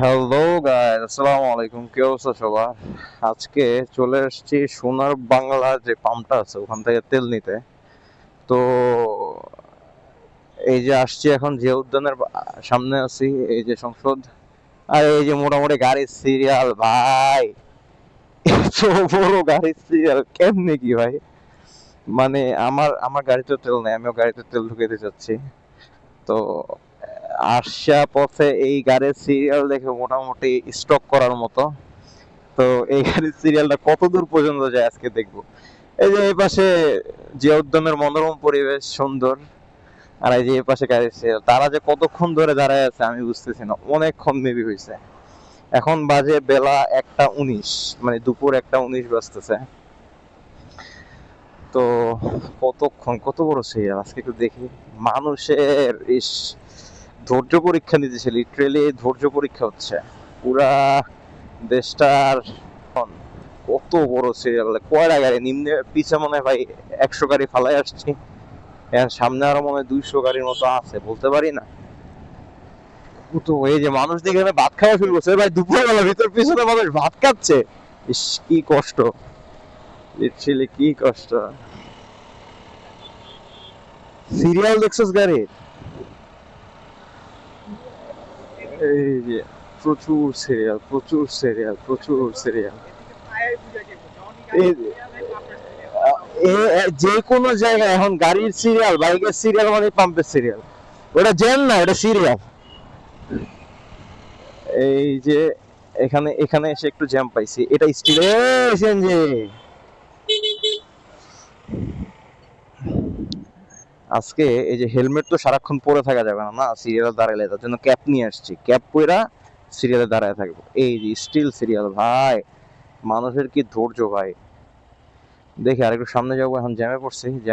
Hello guys, আসসালামু আলাইকুম। কি অবস্থা সবার? আজকে চলে এসেছি সোনার বাংলা যে পাম্পটা আছে ওখান থেকে তেল নিতে। তো এই যে আসছি, এখন যে উদ্যানের সামনে আছি, এই যে সংসদ। আর এই যে মোটামুটি গাড়ির সিরিয়াল ভাই, এত বড় গাড়ির সিরিয়াল কেমনে কি ভাই? মানে আমার আমার গাড়িতে তেল নেই, আমিও গাড়িতে তেল ঢুকে দিতে চাচ্ছি। তো আসা পথে এই গাড়ির সিরিয়াল দেখে মোটামুটি স্টক করার মতো। তো এই গাড়ির সিরিয়ালটা কত দূর পর্যন্ত যায় আজকে দেখবো। এই যে এই পাশে জিয়া উদ্যানের মনোরম পরিবেশ সুন্দর, আর এই যে এই পাশে গাড়ির সিরিয়াল, তারা যে কতক্ষণ ধরে দাঁড়ায় আছে আমি বুঝতেছি না, অনেকক্ষণ মেবি হয়েছে। এখন বাজে বেলা 1টা 19, মানে দুপুর 1টা 19 বাজতেছে। তো কতক্ষণ, কত বড় সিরিয়াল আজকে একটু দেখি। মানুষের ইস, ধৈর্য পরীক্ষা নিতেছে, লিটারেলি ধৈর্য পরীক্ষা হচ্ছে পুরা দেশটার। কত বড় সিরিয়াল, কয়টা গাড়ি নিম্নে পিছে মনে হয় ভাই 100 গাড়ি ফালাই আসছি। এর সামনে আরো মনে হয় 200 গাড়ির মতো আছে, বলতে পারি না। তো এই যে মানুষ দেখে এখানে ভাত খাওয়া শুরু করছে ভাই, দুপুরবেলা ভিতর পিছনে মানুষ ভাত খাচ্ছে। ইস, কি কষ্ট, লিটারেলি কি কষ্ট। সিরিয়াল দেখছিস গাড়ির? এই যে প্রচুর সিরিয়াল, প্রচুর সিরিয়াল, প্রচুর সিরিয়াল। এই যে কোনো জায়গায় এখন গাড়ির সিরিয়াল, বাইকের সিরিয়াল মানে পাম্পের সিরিয়াল। ওটা জ্যাম না, এটা সিরিয়াল। এই যে এখানে এখানে এসে একটু জ্যাম পাইছি, এটা স্টিল সিএনজি। আজকে এই যে হেলমেট তো সারাক্ষণ পরে থাকা যাবে না, না সিরিয়ালে দাঁড়াইলে, তার জন্য ক্যাপ নিয়ে আসছি, ক্যাপ পরা সিরিয়ালে দাঁড়ায় থাকবো। এই যে স্টিল সিরিয়াল ভাই, মানুষের কি ধৈর্য ভাই। দেখি আরেকটু সামনে যাবো, এখন জ্যামে পড়ছি, জ্যামে